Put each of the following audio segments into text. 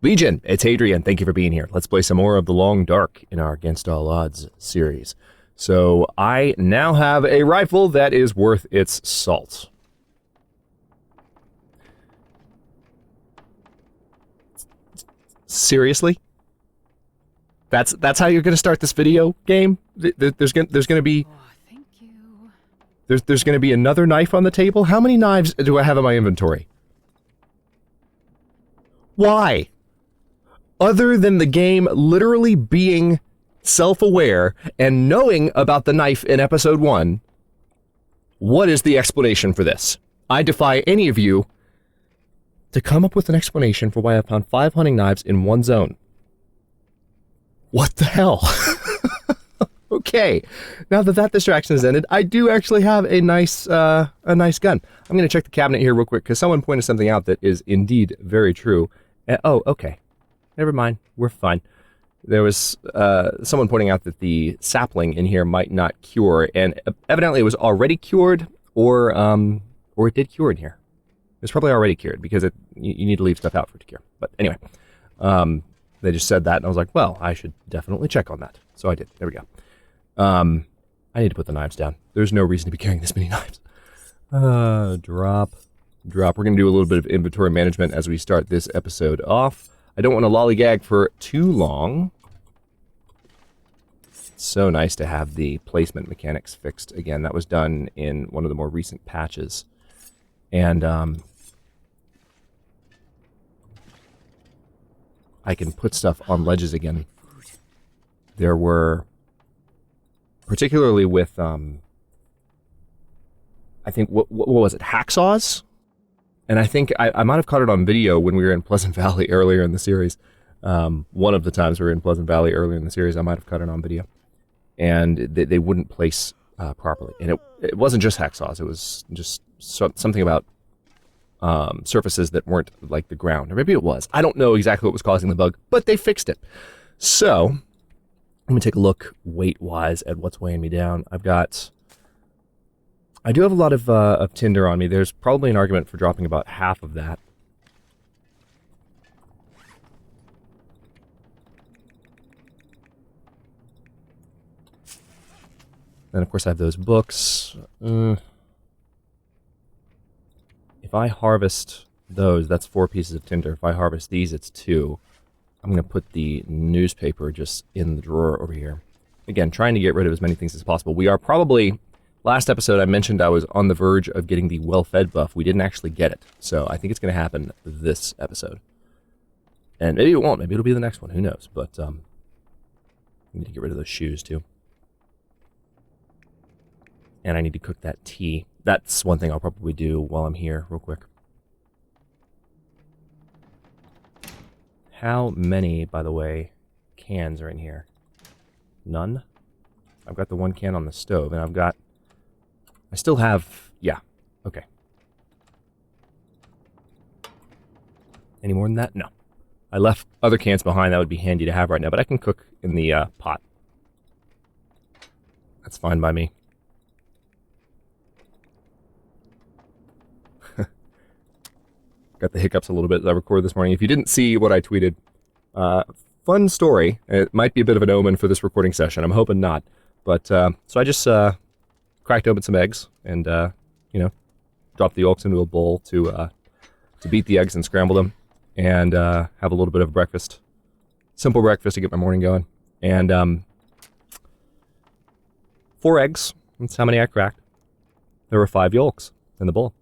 Legion, it's Hadrian. Thank you for being here. Let's play some more of The Long Dark in our Against All Odds series. So I now have a rifle that is worth its salt. Seriously? That's how you're going to start this video game? There's going to be... Oh, thank you. There's going to be another knife on the table? How many knives do I have in my inventory? Why? Other than the game literally being self-aware and knowing about the knife in episode 1, what is the explanation for this? I defy any of you to come up with an explanation for why I found 5 hunting knives in one zone. What the hell? Okay, now that distraction has ended, I do actually have a nice gun. I'm going to check the cabinet here real quick because someone pointed something out that is indeed very true. Oh, okay. Never mind. We're fine. There was someone pointing out that the sapling in here might not cure, and evidently it was already cured, or it did cure in here. It's probably already cured because you need to leave stuff out for it to cure. But anyway, they just said that, and I was like, well, I should definitely check on that. So I did. There we go. I need to put the knives down. There's no reason to be carrying this many knives. Drop. We're going to do a little bit of inventory management as we start this episode off. I don't want to lollygag for too long. It's so nice to have the placement mechanics fixed again. That was done in one of the more recent patches. And I can put stuff on ledges again. There were, particularly with, I think, what was it, hacksaws? And I think I might have caught it on video when we were in Pleasant Valley earlier in the series. One of the times we were in Pleasant Valley earlier in the series, I might have caught it on video. And they wouldn't place properly. And it wasn't just hacksaws. It was just something about surfaces that weren't like the ground. Or maybe it was. I don't know exactly what was causing the bug, but they fixed it. So, let me take a look weight-wise at what's weighing me down. I do have a lot of tinder on me. There's probably an argument for dropping about half of that. Then, of course, I have those books. If I harvest those, that's 4 pieces of tinder. If I harvest these, it's 2. I'm going to put the newspaper just in the drawer over here. Again, trying to get rid of as many things as possible. We are probably... Last episode, I mentioned I was on the verge of getting the well-fed buff. We didn't actually get it, so I think it's going to happen this episode. And maybe it won't. Maybe it'll be the next one. Who knows? But I need to get rid of those shoes, too. And I need to cook that tea. That's one thing I'll probably do while I'm here, real quick. How many, by the way, cans are in here? None? I've got the 1 can on the stove, and I still have... Yeah. Okay. Any more than that? No. I left other cans behind that would be handy to have right now, but I can cook in the pot. That's fine by me. Got the hiccups a little bit as I recorded this morning. If you didn't see what I tweeted, fun story. It might be a bit of an omen for this recording session. I'm hoping not. But, so I just... cracked open some eggs and, dropped the yolks into a bowl to beat the eggs and scramble them and have a little bit of breakfast. Simple breakfast to get my morning going. And 4 eggs. That's how many I cracked. There were 5 yolks in the bowl.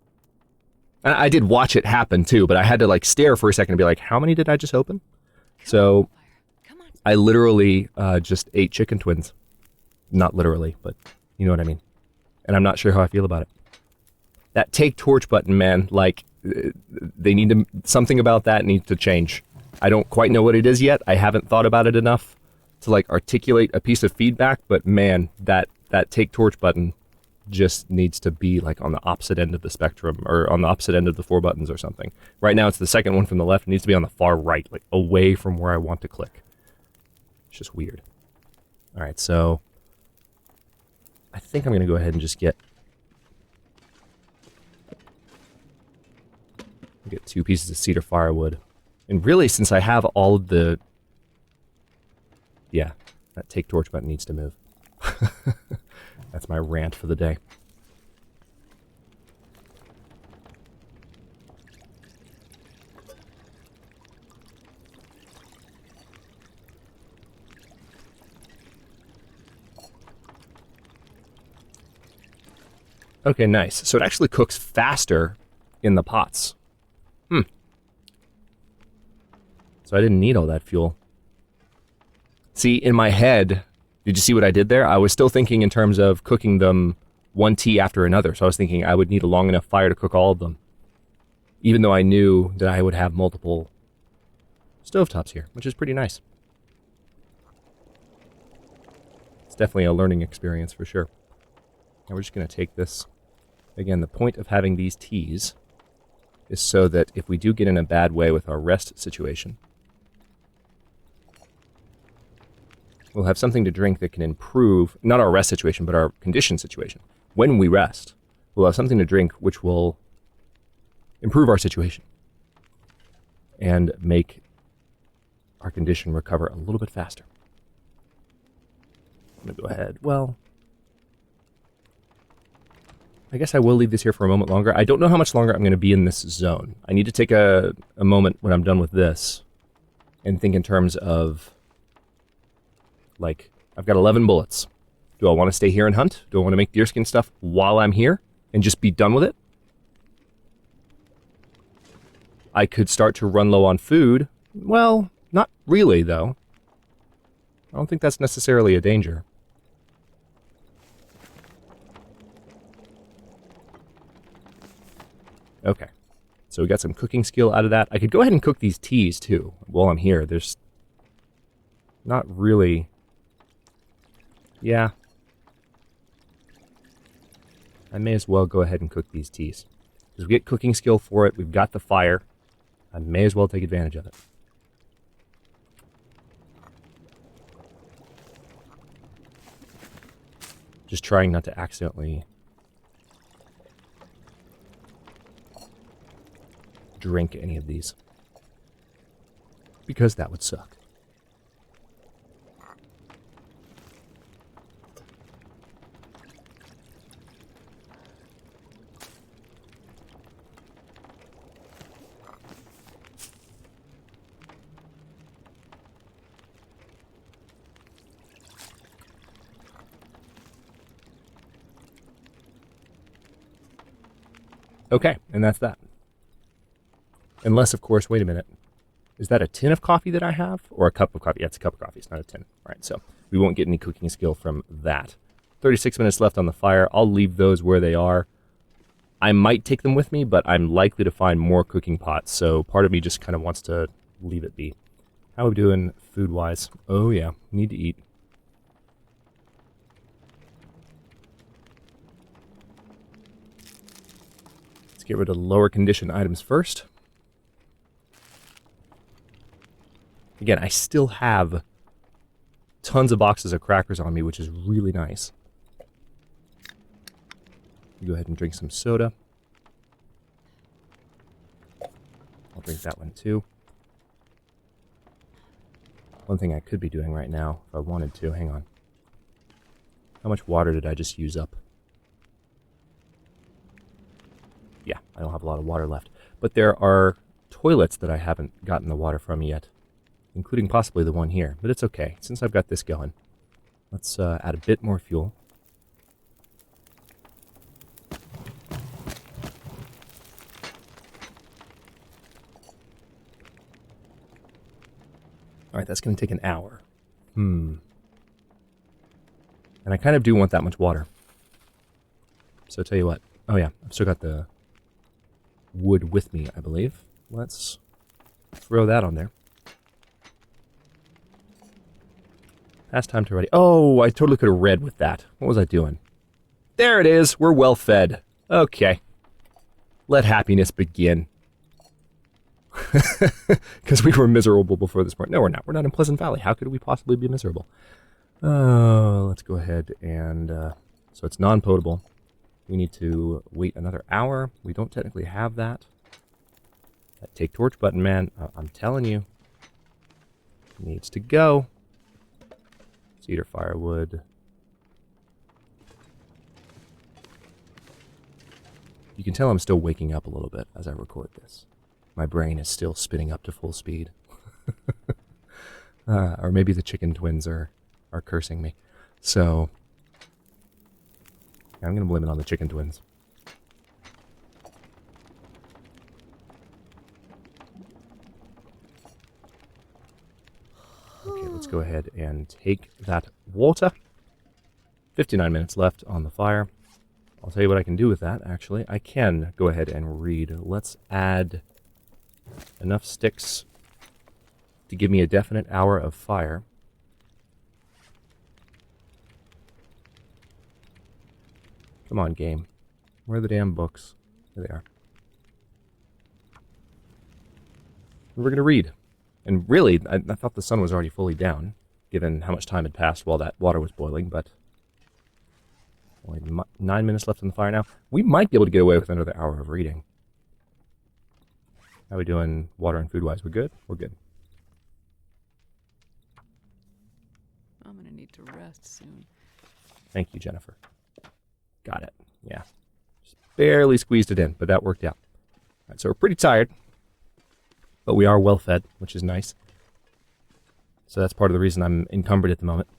And I did watch it happen, too, but I had to, stare for a second and be like, how many did I just open? So I literally just ate chicken twins. Not literally, but you know what I mean. And I'm not sure how I feel about it. That take torch button, man, they need to, something about that needs to change. I don't quite know what it is yet. I haven't thought about it enough to, articulate a piece of feedback, but man, that take torch button just needs to be, on the opposite end of the spectrum, or on the opposite end of the 4 buttons or something. Right now, it's the second one from the left. It needs to be on the far right, away from where I want to click. It's just weird. All right, so... I think I'm going to go ahead and just get 2 pieces of cedar firewood. And really, since I have all of the... Yeah, that take torch button needs to move. That's my rant for the day. Okay, nice. So it actually cooks faster in the pots. So I didn't need all that fuel. See, in my head, did you see what I did there? I was still thinking in terms of cooking them one tea after another. So I was thinking I would need a long enough fire to cook all of them. Even though I knew that I would have multiple stovetops here, which is pretty nice. It's definitely a learning experience for sure. Now we're just going to take this. Again, the point of having these teas is so that if we do get in a bad way with our rest situation, we'll have something to drink that can improve, not our rest situation, but our condition situation. When we rest, we'll have something to drink which will improve our situation and make our condition recover a little bit faster. I'm going to go ahead. Well, I guess I will leave this here for a moment longer. I don't know how much longer I'm going to be in this zone. I need to take a moment when I'm done with this and think in terms of, like, I've got 11 bullets. Do I want to stay here and hunt? Do I want to make deerskin stuff while I'm here and just be done with it? I could start to run low on food. Well, not really, though. I don't think that's necessarily a danger. Okay. So we got some cooking skill out of that. I could go ahead and cook these teas, too, while I'm here. There's not really... Yeah. I may as well go ahead and cook these teas. Because we get cooking skill for it. We've got the fire. I may as well take advantage of it. Just trying not to accidentally drink any of these. Because that would suck. Okay, and that's that. Unless, of course, wait a minute. Is that a tin of coffee that I have? Or a cup of coffee? Yeah, it's a cup of coffee. It's not a tin. All right, so we won't get any cooking skill from that. 36 minutes left on the fire. I'll leave those where they are. I might take them with me, but I'm likely to find more cooking pots, so part of me just kind of wants to leave it be. How are we doing food-wise? Oh, yeah. Need to eat. Get rid of the lower condition items first. Again, I still have tons of boxes of crackers on me, which is really nice. Go ahead and drink some soda. I'll drink that one too. One thing I could be doing right now, if I wanted to, hang on. How much water did I just use up? Yeah, I don't have a lot of water left. But there are toilets that I haven't gotten the water from yet, including possibly the one here. But it's okay, since I've got this going. Let's add a bit more fuel. All right, that's going to take an hour. And I kind of do want that much water. So tell you what. Oh yeah, I've still got the wood with me, I believe. Let's throw that on there. Past time to ready. Oh, I totally could have read with that. What was I doing? There it is. We're well fed. Okay. Let happiness begin. Because we were miserable before this point. No, we're not. We're not in Pleasant Valley. How could we possibly be miserable? Let's go ahead and... so it's non-potable. We need to wait another hour. We don't technically have that. That take torch button, man, I'm telling you, needs to go. Cedar firewood. You can tell I'm still waking up a little bit as I record this. My brain is still spinning up to full speed. Or maybe the chicken twins are cursing me. So, I'm going to blame it on the chicken twins. Okay, let's go ahead and take that water. 59 minutes left on the fire. I'll tell you what I can do with that, actually. I can go ahead and read. Let's add enough sticks to give me a definite hour of fire. Come on, game. Where are the damn books? There they are. We're going to read. And really, I thought the sun was already fully down, given how much time had passed while that water was boiling, but only 9 minutes left on the fire now. We might be able to get away with another hour of reading. How are we doing water and food-wise? We're good? We're good. I'm going to need to rest soon. Thank you, Jennifer. Got it. Yeah. Just barely squeezed it in, but that worked out. All right, so we're pretty tired, but we are well fed, which is nice. So that's part of the reason I'm encumbered at the moment.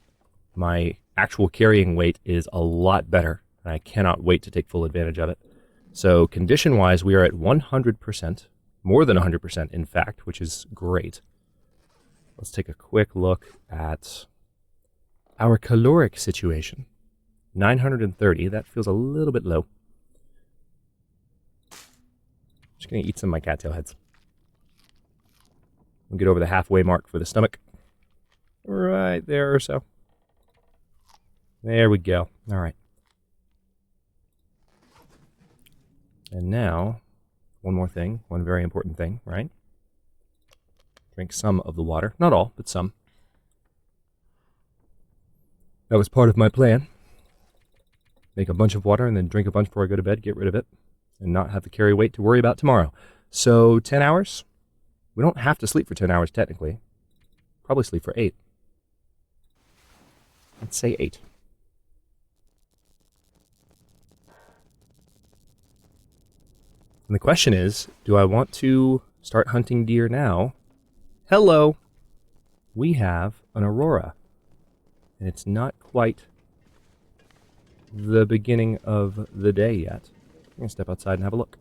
My actual carrying weight is a lot better, and I cannot wait to take full advantage of it. So condition-wise, we are at 100%, more than 100% in fact, which is great. Let's take a quick look at our caloric situation. 930, that feels a little bit low. Just going to eat some of my cattail heads. We'll get over the halfway mark for the stomach. Right there or so. There we go. All right. And now, one more thing, one very important thing, right? Drink some of the water. Not all, but some. That was part of my plan. Make a bunch of water and then drink a bunch before I go to bed, get rid of it, and not have to carry weight to worry about tomorrow. So 10 hours? We don't have to sleep for 10 hours technically. Probably sleep for 8. Let's say 8. And the question is, do I want to start hunting deer now? Hello! We have an aurora. And it's not quite the beginning of the day yet. I'm going to step outside and have a look.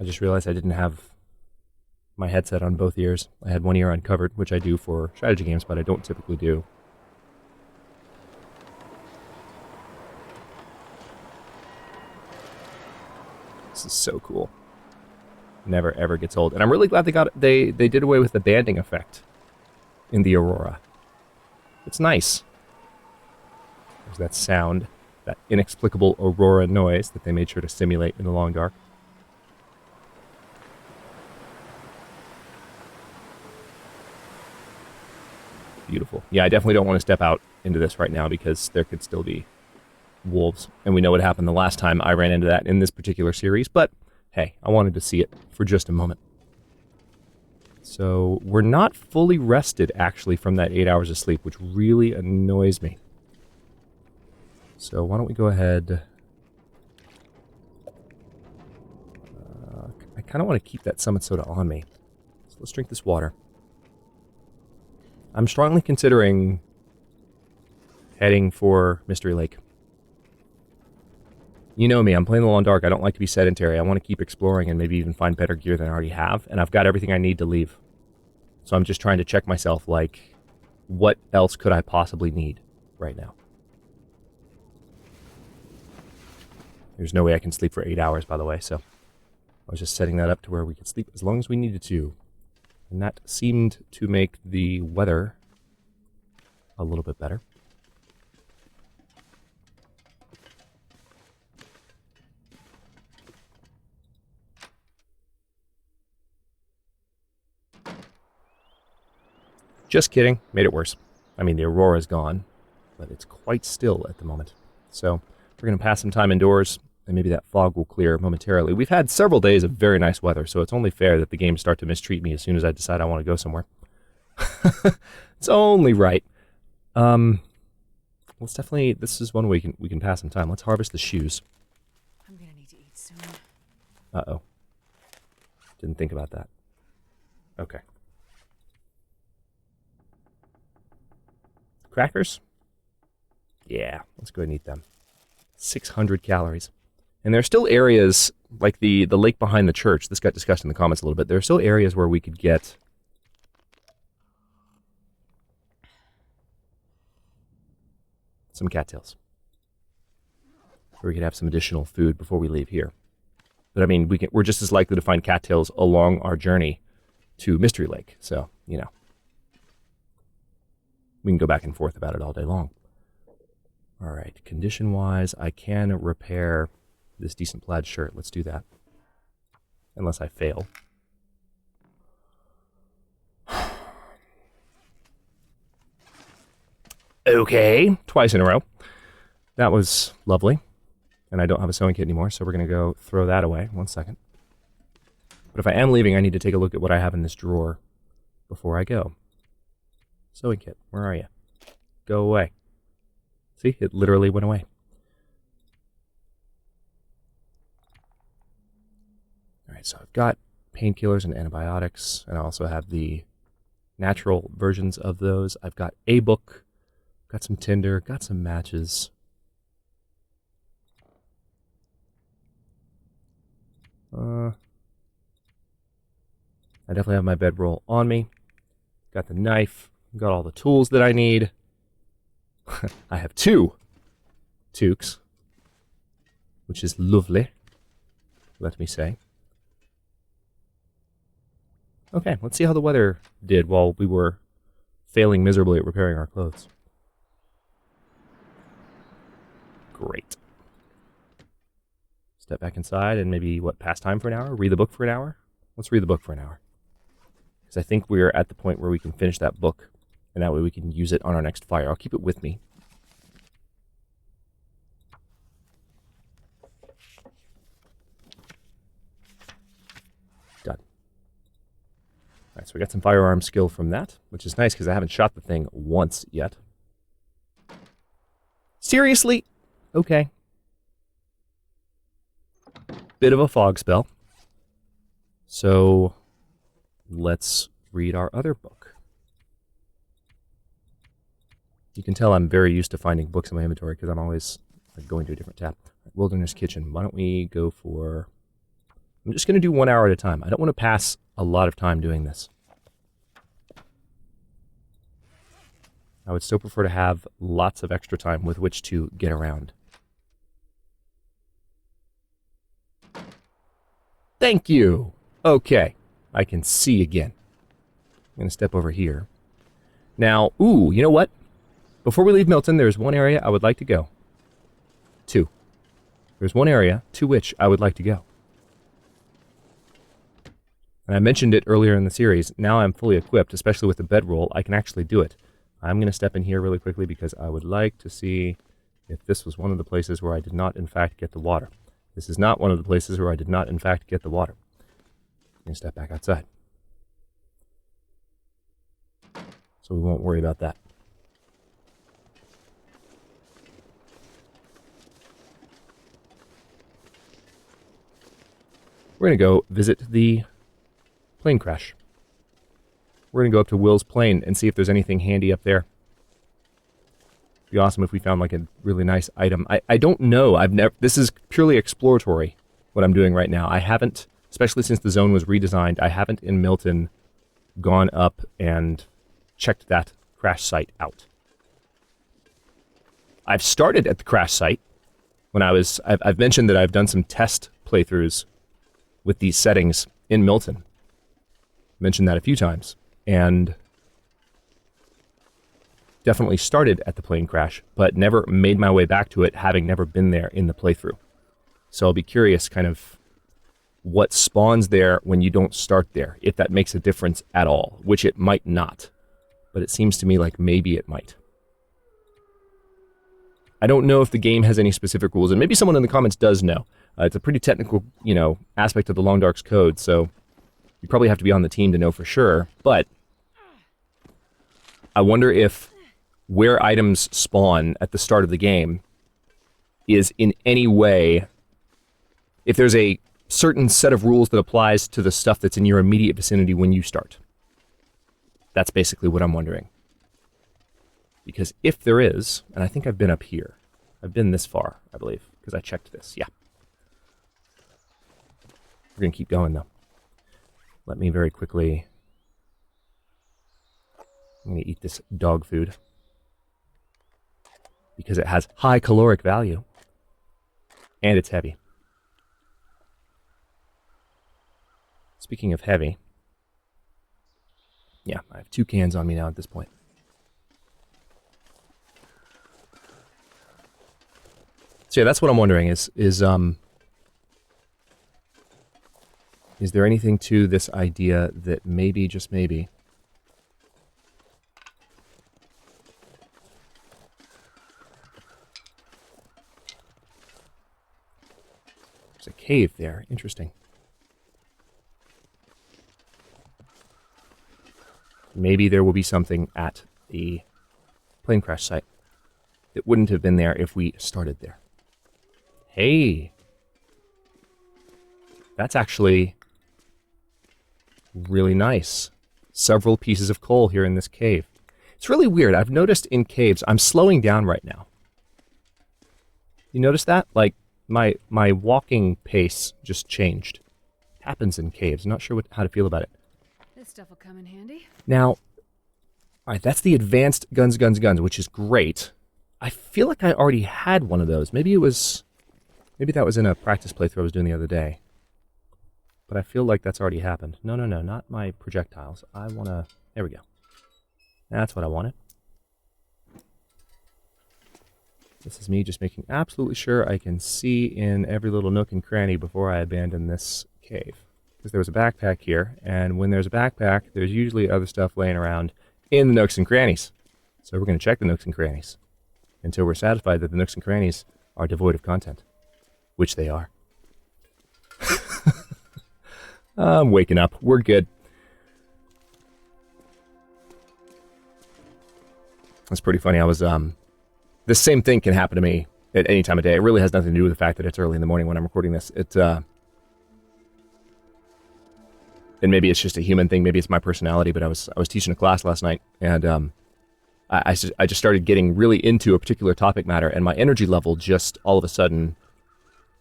I just realized I didn't have my headset on both ears. I had one ear uncovered, which I do for strategy games, but I don't typically do. This is so cool. Never ever gets old. And I'm really glad they did away with the banding effect in the aurora. It's nice. There's that sound, that inexplicable aurora noise that they made sure to simulate in the long dark. Beautiful. Yeah, I definitely don't want to step out into this right now because there could still be wolves. And we know what happened the last time I ran into that in this particular series. But hey, I wanted to see it for just a moment. So we're not fully rested, actually, from that 8 hours of sleep, which really annoys me. So why don't we go ahead... I kind of want to keep that summit soda on me. So let's drink this water. I'm strongly considering heading for Mystery Lake. You know me, I'm playing the long dark. I don't like to be sedentary. I want to keep exploring and maybe even find better gear than I already have. And I've got everything I need to leave. So I'm just trying to check myself, like, what else could I possibly need right now? There's no way I can sleep for 8 hours, by the way, so I was just setting that up to where we could sleep as long as we needed to. And that seemed to make the weather a little bit better. Just kidding. Made it worse. I mean, the aurora's gone, but it's quite still at the moment. So We're going to pass some time indoors, and maybe that fog will clear momentarily. We've had several days of very nice weather, so it's only fair that the games start to mistreat me as soon as I decide I want to go somewhere. It's only right. Let's definitely, this is one way we can pass some time. Let's harvest the shoes. I'm gonna need to eat soon. Uh-oh. Didn't think about that. Okay. Crackers? Yeah, let's go ahead and eat them. 600 calories. And there are still areas, like the lake behind the church, this got discussed in the comments a little bit, there are still areas where we could get some cattails. Where we could have some additional food before we leave here. But I mean, we're just as likely to find cattails along our journey to Mystery Lake, so, you know. We can go back and forth about it all day long. All right, condition-wise, I can repair this decent plaid shirt. Let's do that. Unless I fail. Okay, twice in a row. That was lovely. And I don't have a sewing kit anymore, so we're going to go throw that away. 1 second. But if I am leaving, I need to take a look at what I have in this drawer before I go. Sewing kit, where are you? Go away. See, it literally went away. Alright, so I've got painkillers and antibiotics, and I also have the natural versions of those. I've got a book, got some tinder, got some matches. I definitely have my bedroll on me. Got the knife, got all the tools that I need. I have 2 toques, which is lovely, let me say. Okay, let's see how the weather did while we were failing miserably at repairing our clothes. Great. Step back inside and maybe, pass time for an hour? Read the book for an hour? Let's read the book for an hour. Because I think we're at the point where we can finish that book, and that way we can use it on our next fire. I'll keep it with me. Done. Alright, so we got some firearm skill from that, which is nice because I haven't shot the thing once yet. Seriously? Okay. Bit of a fog spell. So, let's read our other book. You can tell I'm very used to finding books in my inventory because I'm always going to a different tab. Wilderness Kitchen. Why don't we go for... I'm just going to do 1 hour at a time. I don't want to pass a lot of time doing this. I would still prefer to have lots of extra time with which to get around. Thank you! Okay, I can see again. I'm going to step over here. Now, ooh, you know what? Before we leave Milton, there's one area I would like to go. 2. There's one area to which I would like to go. And I mentioned it earlier in the series. Now I'm fully equipped, especially with the bedroll. I can actually do it. I'm going to step in here really quickly because I would like to see if this was one of the places where I did not, in fact, get the water. This is not one of the places where I did not, in fact, get the water. I'm going to step back outside. So we won't worry about that. We're going to go visit the plane crash. We're going to go up to Will's plane and see if there's anything handy up there. It'd be awesome if we found like a really nice item. I don't know. This is purely exploratory, what I'm doing right now. I haven't, especially since the zone was redesigned, I haven't in Milton gone up and checked that crash site out. I've started at the crash site when I've mentioned that I've done some test playthroughs with these settings in Milton. Mentioned that a few times. And definitely started at the plane crash, but never made my way back to it, having never been there in the playthrough. So I'll be curious kind of what spawns there when you don't start there, if that makes a difference at all, which it might not. But it seems to me like maybe it might. I don't know if the game has any specific rules, and maybe someone in the comments does know. It's a pretty technical, aspect of the Long Dark's code, so you probably have to be on the team to know for sure. But I wonder if where items spawn at the start of the game is in any way, if there's a certain set of rules that applies to the stuff that's in your immediate vicinity when you start. That's basically what I'm wondering. Because if there is, and I think I've been up here. I've been this far, I believe, because I checked this. Yeah. We're going to keep going, though. Let me very quickly... I'm going to eat this dog food. Because it has high caloric value. And it's heavy. Speaking of heavy... Yeah, I have 2 cans on me now at this point. So yeah, that's what I'm wondering is there anything to this idea that maybe, just maybe, there's a cave there. Interesting. Maybe there will be something at the plane crash site that wouldn't have been there if we started there. Hey! That's actually really nice. Several pieces of coal here in this cave. It's really weird. I've noticed in caves, I'm slowing down right now. You notice that? Like, my walking pace just changed. It happens in caves. I'm not sure how to feel about it. This stuff will come in handy. Now, alright, that's the advanced guns, which is great. I feel like I already had one of those. Maybe that was in a practice playthrough I was doing the other day. But I feel like that's already happened. No, not my projectiles. I wanna... There we go. That's what I wanted. This is me just making absolutely sure I can see in every little nook and cranny before I abandon this cave. Because there was a backpack here, and when there's a backpack, there's usually other stuff laying around in the nooks and crannies. So we're going to check the nooks and crannies until we're satisfied that the nooks and crannies are devoid of content. Which they are. I'm waking up. We're good. That's pretty funny. I was, this same thing can happen to me at any time of day. It really has nothing to do with the fact that it's early in the morning when I'm recording this. And maybe it's just a human thing, maybe it's my personality, but I was teaching a class last night, and I just started getting really into a particular topic matter, and my energy level just all of a sudden,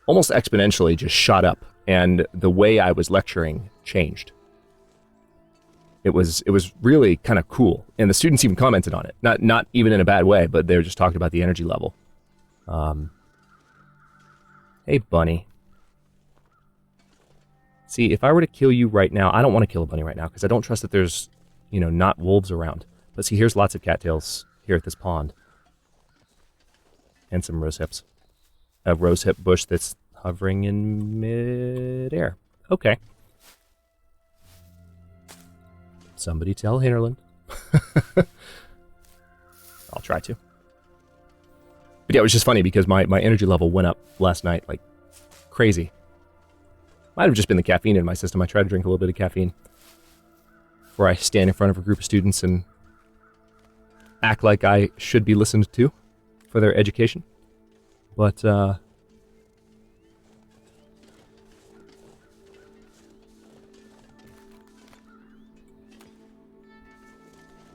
almost exponentially, just shot up, and the way I was lecturing changed. It was really kind of cool, and the students even commented on it, not even in a bad way, but they were just talking about the energy level. Hey, bunny. See, if I were to kill you right now, I don't want to kill a bunny right now, because I don't trust that there's, not wolves around. But see, here's lots of cattails here at this pond. And some rose hips. A rose hip bush that's hovering in mid-air. Okay. Somebody tell Hinterland. I'll try to. But yeah, it was just funny because my energy level went up last night like crazy. Might have just been the caffeine in my system. I try to drink a little bit of caffeine before I stand in front of a group of students and act like I should be listened to for their education. But, there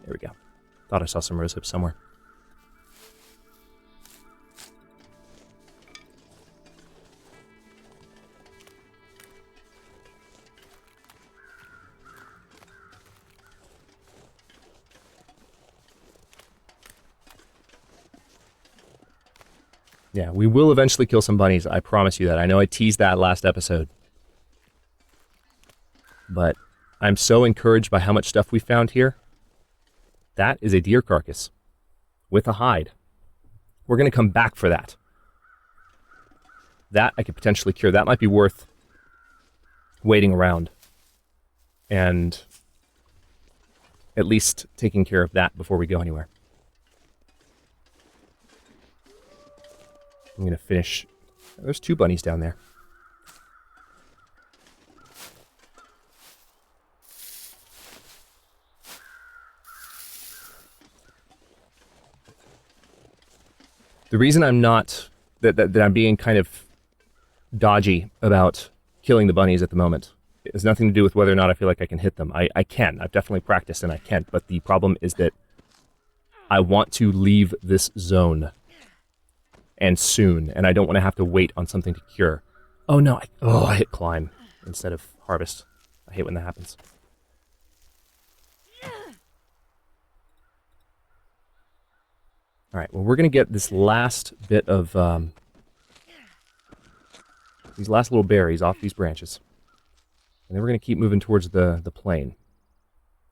we go. Thought I saw some rose hips somewhere. Yeah, we will eventually kill some bunnies. I promise you that. I know I teased that last episode. But I'm so encouraged by how much stuff we found here. That is a deer carcass with a hide. We're going to come back for that. That I could potentially cure. That might be worth waiting around and at least taking care of that before we go anywhere. I'm going to finish... There's 2 bunnies down there. The reason I'm not... That I'm being kind of dodgy about killing the bunnies at the moment. It has nothing to do with whether or not I feel like I can hit them. I can. I've definitely practiced and I can. But the problem is that I want to leave this zone. And soon. And I don't want to have to wait on something to cure. Oh no. I hit climb instead of harvest. I hate when that happens. Alright, well we're going to get this last bit of... these last little berries off these branches. And then we're going to keep moving towards the plain.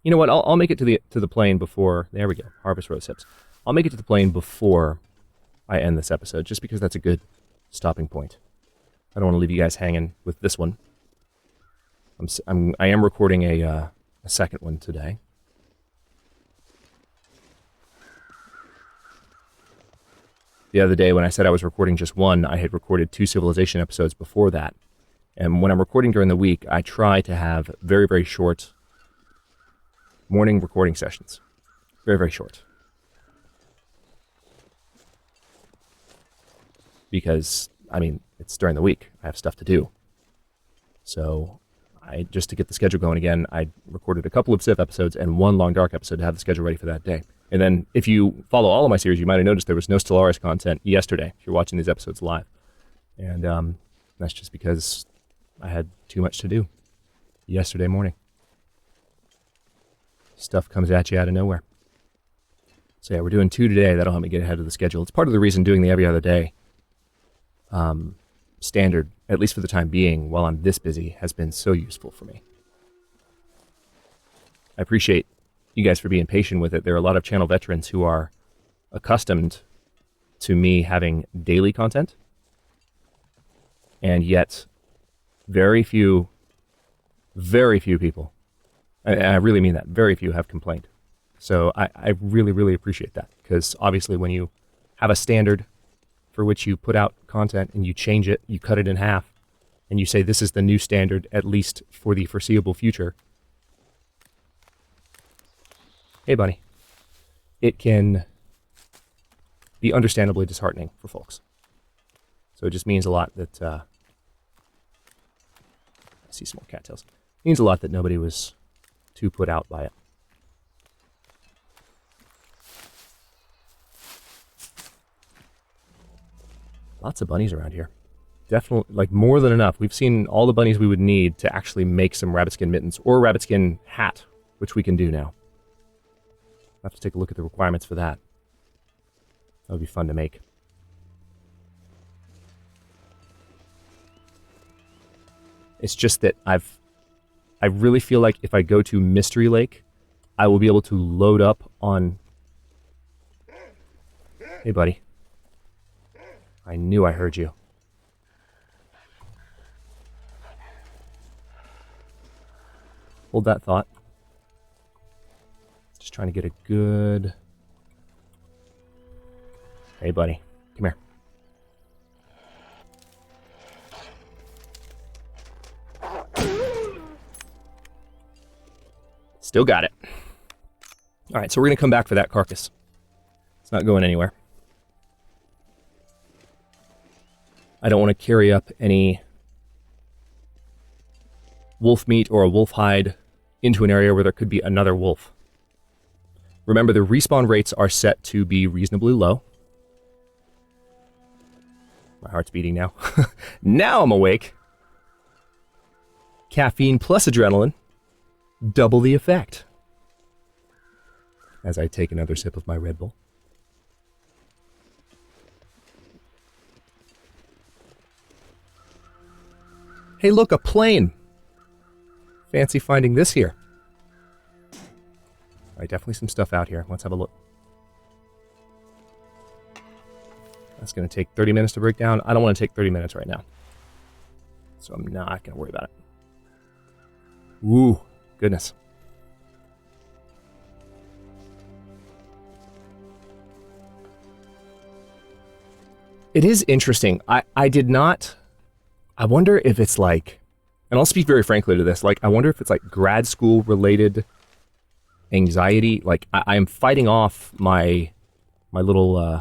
You know what? I'll make it to the plain before... There we go. Harvest rose hips. I'll make it to the plain before I end this episode, just because that's a good stopping point. I don't want to leave you guys hanging with this one. I am recording a second one today. The other day when I said I was recording just one, I had recorded 2 Civilization episodes before that. And when I'm recording during the week, I try to have very, very short morning recording sessions. Very, very short. Because, I mean, it's during the week. I have stuff to do. So, just to get the schedule going again, I recorded a couple of Civ episodes and 1 Long Dark episode to have the schedule ready for that day. And then, if you follow all of my series, you might have noticed there was no Stellaris content yesterday, if you're watching these episodes live. And that's just because I had too much to do yesterday morning. Stuff comes at you out of nowhere. So yeah, we're doing 2 today. That'll help me get ahead of the schedule. It's part of the reason doing the every other day standard, at least for the time being, while I'm this busy, has been so useful for me. I appreciate you guys for being patient with it. There are a lot of channel veterans who are accustomed to me having daily content, and yet very few people, and I really mean that, very few have complained. So I really, really appreciate that, because obviously when you have a standard for which you put out content and you change it, you cut it in half, and you say this is the new standard, at least for the foreseeable future. Hey, bunny. It can be understandably disheartening for folks. So it just means a lot that... I see some more cattails. It means a lot that nobody was too put out by it. Lots of bunnies around here. Definitely, like, more than enough. We've seen all the bunnies we would need to actually make some rabbit skin mittens or a rabbit skin hat, which we can do now. I'll have to take a look at the requirements for that. That would be fun to make. It's just that I really feel like if I go to Mystery Lake, I will be able to load up on... Hey, buddy. I knew I heard you. Hold that thought. Just trying to get a good... Hey, buddy. Come here. Still got it. All right, so we're going to come back for that carcass. It's not going anywhere. I don't want to carry up any wolf meat or a wolf hide into an area where there could be another wolf. Remember, the respawn rates are set to be reasonably low. My heart's beating now. Now I'm awake. Caffeine plus adrenaline. Double the effect. As I take another sip of my Red Bull. Hey, look, a plane. Fancy finding this here. All right, definitely some stuff out here. Let's have a look. That's going to take 30 minutes to break down. I don't want to take 30 minutes right now. So I'm not going to worry about it. Ooh, goodness. It is interesting. I did not... I wonder if it's like... And I'll speak very frankly to this. Like, I wonder if it's like grad school related anxiety. Like, I am fighting off my little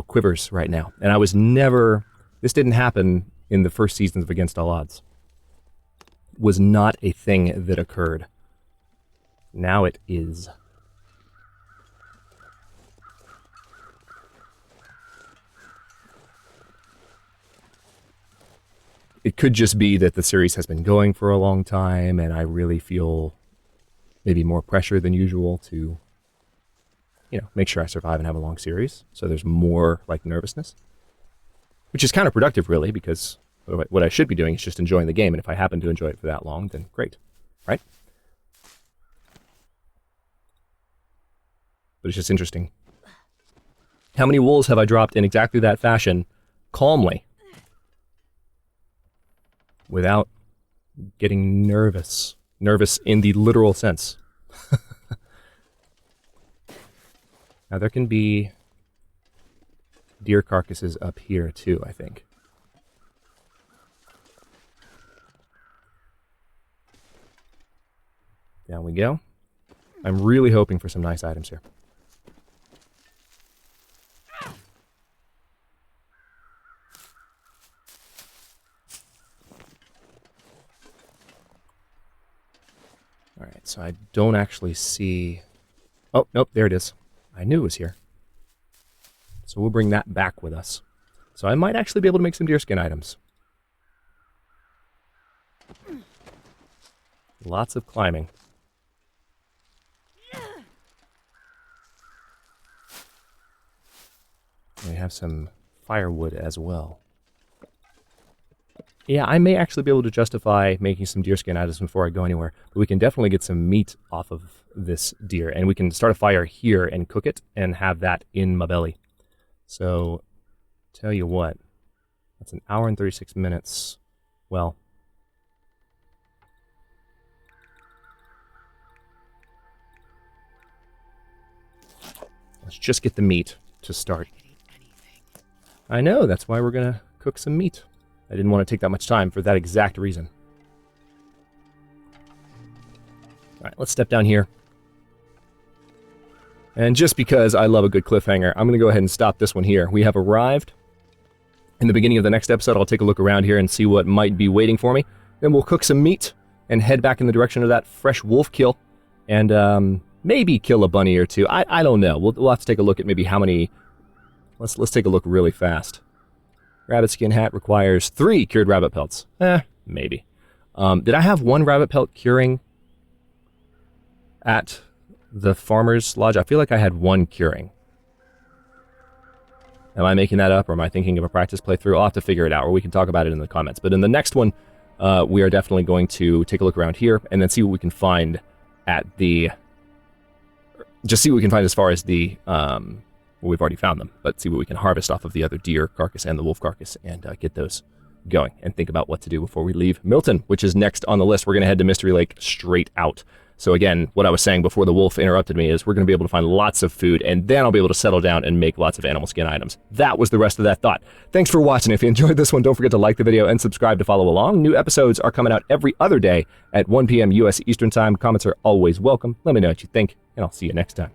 quivers right now. And I was never... This didn't happen in the first seasons of Against All Odds. Was not a thing that occurred. Now it is. It could just be that the series has been going for a long time and I really feel maybe more pressure than usual to, you know, make sure I survive and have a long series. So there's more like nervousness, which is counterproductive really, because what I should be doing is just enjoying the game. And if I happen to enjoy it for that long, then great, right? But it's just interesting. How many wolves have I dropped in exactly that fashion, calmly, without getting nervous? Nervous in the literal sense. Now there can be deer carcasses up here too, I think. Down we go. I'm really hoping for some nice items here. Alright, so I don't actually see... Oh, nope, there it is. I knew it was here. So we'll bring that back with us. So I might actually be able to make some deerskin items. Lots of climbing. We have some firewood as well. Yeah, I may actually be able to justify making some deerskin items before I go anywhere. But we can definitely get some meat off of this deer. And we can start a fire here and cook it and have that in my belly. So, tell you what. That's an hour and 36 minutes. Well. Let's just get the meat to start. I know, that's why we're going to cook some meat. I didn't want to take that much time for that exact reason. Alright, let's step down here. And just because I love a good cliffhanger, I'm going to go ahead and stop this one here. We have arrived. In the beginning of the next episode, I'll take a look around here and see what might be waiting for me. Then we'll cook some meat and head back in the direction of that fresh wolf kill. And maybe kill a bunny or two. I don't know. We'll have to take a look at maybe how many... Let's take a look really fast. Rabbit skin hat requires 3 cured rabbit pelts. Maybe. Did I have 1 rabbit pelt curing at the farmer's lodge? I feel like I had 1 curing. Am I making that up, or am I thinking of a practice playthrough? I'll have to figure it out, or we can talk about it in the comments. But in the next one, we are definitely going to take a look around here, and then see what we can find at the... Just see what we can find as far as the... Well, we've already found them, but see what we can harvest off of the other deer carcass and the wolf carcass and get those going and think about what to do before we leave Milton, which is next on the list. We're going to head to Mystery Lake straight out. So again, what I was saying before the wolf interrupted me is we're going to be able to find lots of food, and then I'll be able to settle down and make lots of animal skin items. That was the rest of that thought. Thanks for watching. If you enjoyed this one, don't forget to like the video and subscribe to follow along. New episodes are coming out every other day at 1 p.m. U.S. Eastern Time. Comments are always welcome. Let me know what you think, and I'll see you next time.